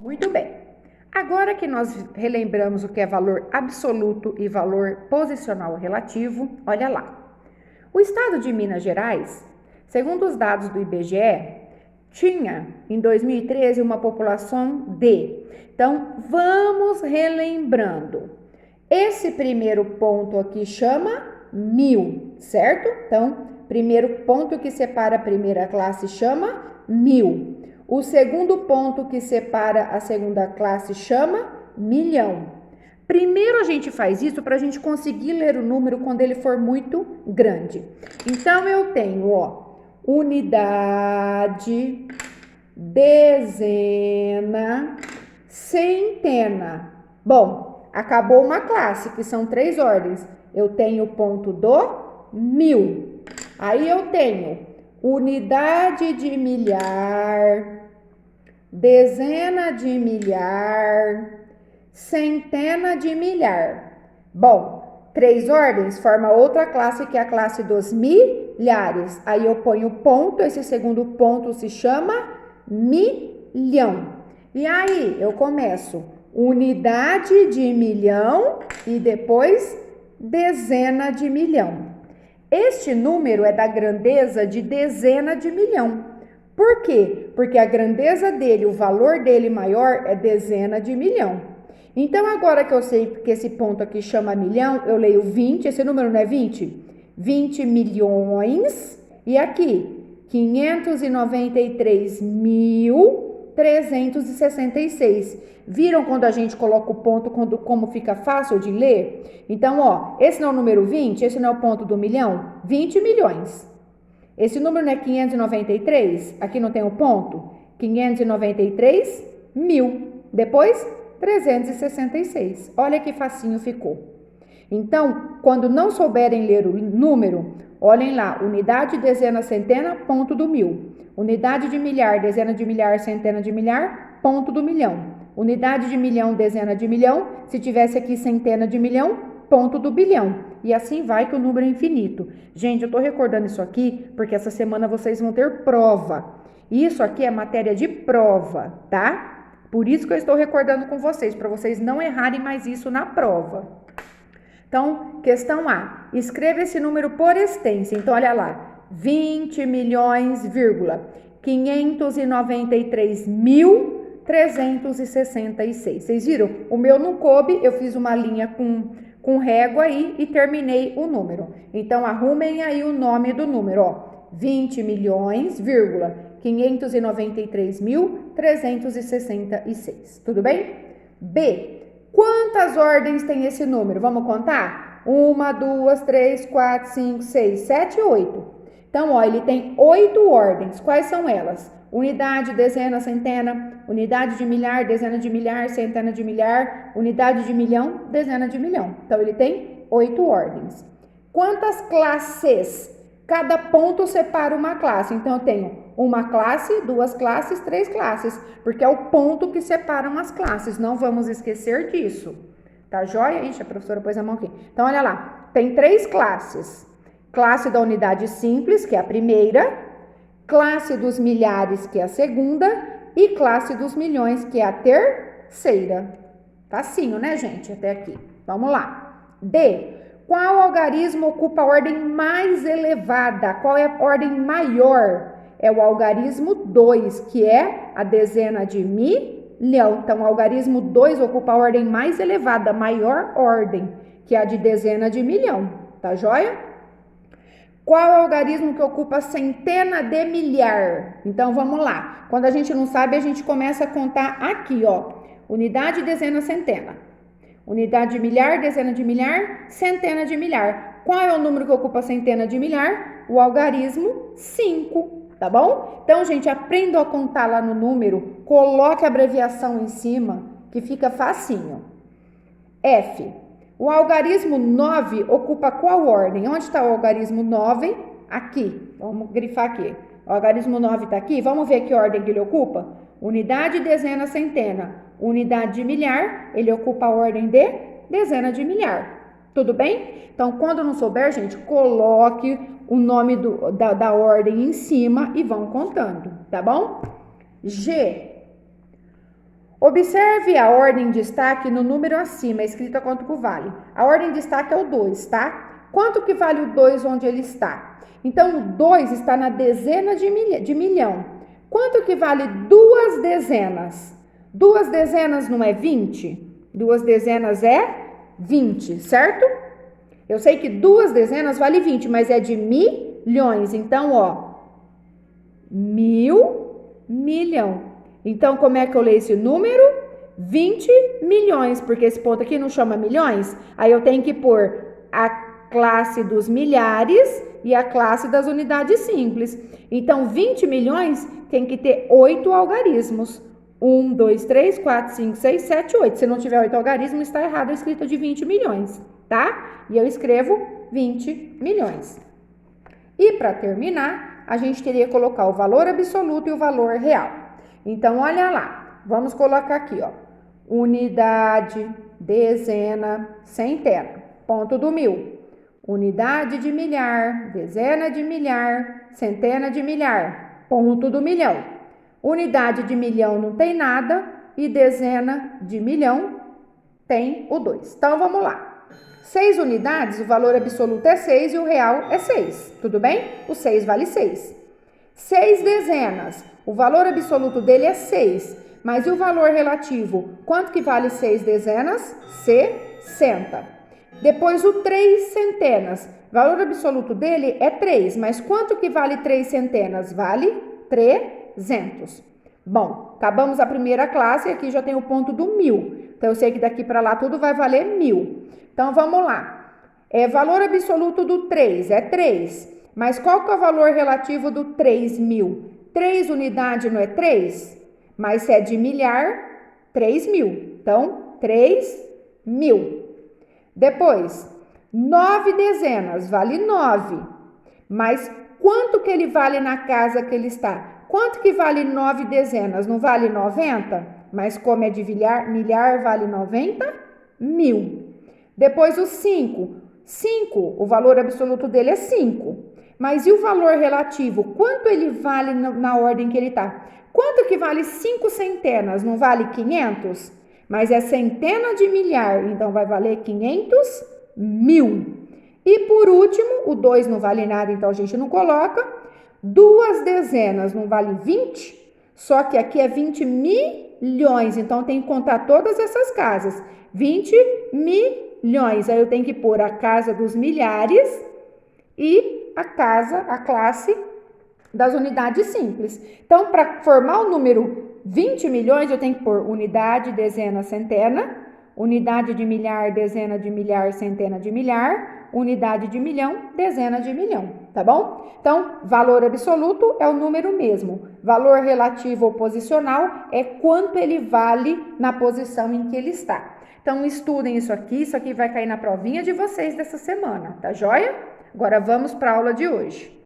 Muito bem. Agora que nós relembramos o que é valor absoluto e valor posicional relativo, olha lá. O estado de Minas Gerais, segundo os dados do IBGE, tinha em 2013 uma população de. Então, vamos relembrando. Esse primeiro ponto aqui chama 1000, certo? Então, primeiro ponto que separa a primeira classe chama 1000. O segundo ponto que separa a segunda classe chama milhão. Primeiro a gente faz isso para a gente conseguir ler o número quando ele for muito grande. Então, eu tenho, unidade, dezena, centena. Bom, acabou uma classe, que são 3 ordens. Eu tenho o ponto do 1000. Aí eu tenho unidade de milhar, dezena de milhar, centena de milhar. Bom, 3 ordens forma outra classe que é a classe dos milhares. Aí eu ponho ponto, esse segundo ponto se chama milhão. E aí eu começo unidade de milhão e depois dezena de milhão. Este número é da grandeza de dezena de milhão. Por quê? Porque a grandeza dele, o valor dele maior é dezena de milhão. Então, agora que eu sei que esse ponto aqui chama milhão, eu leio 20, esse número não é 20? 20 milhões, e aqui, 593.366. Viram quando a gente coloca o ponto, como fica fácil de ler? Então, esse não é o número 20, esse não é o ponto do milhão? 20 milhões. Esse número não é 593? Aqui não tem o ponto? 593 mil. Depois, 366. Olha que facinho ficou. Então, quando não souberem ler o número, olhem lá, unidade, dezena, centena, ponto do 1000. Unidade de milhar, dezena de milhar, centena de milhar, ponto do milhão. Unidade de milhão, dezena de milhão, se tivesse aqui centena de milhão, ponto do bilhão. E assim vai que o número é infinito. Gente, eu tô recordando isso aqui porque essa semana vocês vão ter prova. Isso aqui é matéria de prova, tá? Por isso que eu estou recordando com vocês, para vocês não errarem mais isso na prova. Então, questão A. Escreva esse número por extensa. Então, olha lá. 20 milhões, 593.366. Vocês viram? O meu não coube, eu fiz uma linha com régua aí e terminei o número. Então, arrumem aí o nome do número, 20 milhões, 593.366. Tudo bem? B. Quantas ordens tem esse número? Vamos contar? 1, 2, 3, 4, 5, 6, 7, 8. Então, ele tem 8 ordens. Quais são elas? Unidade, dezena, centena, unidade de milhar, dezena de milhar, centena de milhar, unidade de milhão, dezena de milhão. Então, ele tem 8 ordens. Quantas classes? Cada ponto separa uma classe. Então, eu tenho uma classe, 2 classes, 3 classes, porque é o ponto que separam as classes. Não vamos esquecer disso. Tá joia? Ixi, a professora pôs a mão aqui. Então, olha lá. Tem 3 classes. Classe da unidade simples, que é a primeira, classe dos milhares, que é a segunda, e classe dos milhões, que é a terceira. Facinho, né, gente? Até aqui. Vamos lá. D. Qual algarismo ocupa a ordem mais elevada? Qual é a ordem maior? É o algarismo 2, que é a dezena de milhão. Então, o algarismo 2 ocupa a ordem mais elevada, maior ordem, que é a de dezena de milhão. Tá joia? Qual é o algarismo que ocupa centena de milhar? Então, vamos lá. Quando a gente não sabe, a gente começa a contar aqui, Unidade, dezena, centena. Unidade de milhar, dezena de milhar, centena de milhar. Qual é o número que ocupa centena de milhar? O algarismo 5, tá bom? Então, gente, aprenda a contar lá no número, coloque a abreviação em cima, que fica facinho. F. O algarismo 9 ocupa qual ordem? Onde está o algarismo 9? Aqui. Vamos grifar aqui. O algarismo 9 está aqui. Vamos ver que ordem que ele ocupa? Unidade, dezena, centena. Unidade de milhar, ele ocupa a ordem de dezena de milhar. Tudo bem? Então, quando não souber, gente, coloque o nome da ordem em cima e vão contando, tá bom? G. Observe a ordem de destaque no número acima, escrita quanto vale. A ordem de destaque é o 2, tá? Quanto que vale o 2 onde ele está? Então, o 2 está na dezena de milhão. Quanto que vale 2 dezenas? 2 dezenas não é 20? 2 dezenas é 20, certo? Eu sei que 2 dezenas vale 20, mas é de milhões. Então, ó, 1.000 milhão. Então, como é que eu leio esse número? 20 milhões, porque esse ponto aqui não chama milhões. Aí eu tenho que pôr a classe dos milhares e a classe das unidades simples. Então, 20 milhões tem que ter 8 algarismos. 1, 2, 3, 4, 5, 6, 7, 8. Se não tiver 8 algarismos, está errado a escrita de 20 milhões, tá? E eu escrevo 20 milhões. E para terminar, a gente teria que colocar o valor absoluto e o valor real. Então, olha lá, vamos colocar aqui, ó, unidade, dezena, centena, ponto do 1000. Unidade de milhar, dezena de milhar, centena de milhar, ponto do milhão. Unidade de milhão não tem nada e dezena de milhão tem o 2. Então, vamos lá. 6 unidades, o valor absoluto é 6 e o real é 6, tudo bem? O 6 vale 6. 6 dezenas, o valor absoluto dele é 6, mas e o valor relativo? Quanto que vale 6 dezenas? 60. Depois o 3 centenas, o valor absoluto dele é 3, mas quanto que vale 3 centenas? Vale 300. Bom, acabamos a primeira classe e aqui já tem o ponto do 1000. Então, eu sei que daqui para lá tudo vai valer 1000. Então, vamos lá. Valor absoluto do 3 é 3. Mas qual que é o valor relativo do 3.000? 3 unidades não é 3? Mas se é de milhar, 3.000. Então, 3.000. Depois, 9 dezenas vale 9. Mas quanto que ele vale na casa que ele está? Quanto que vale 9 dezenas? Não vale 90? Mas como é de milhar vale 90.000. Depois o 5. 5, o valor absoluto dele é 5. Mas e o valor relativo? Quanto ele vale na ordem que ele está? Quanto que vale 5 centenas? Não vale 500? Mas é centena de milhar, então vai valer 500.000. E por último, o 2 não vale nada, então a gente não coloca. 2 dezenas não vale 20? Só que aqui é 20 milhões, então tem que contar todas essas casas. 20 milhões, aí eu tenho que pôr a casa dos milhares e a classe das unidades simples. Então, para formar o número 20 milhões, eu tenho que pôr unidade, dezena, centena, unidade de milhar, dezena de milhar, centena de milhar, unidade de milhão, dezena de milhão, tá bom? Então, valor absoluto é o número mesmo. Valor relativo ou posicional é quanto ele vale na posição em que ele está. Então, estudem isso aqui vai cair na provinha de vocês dessa semana, tá joia? Agora vamos para a aula de hoje.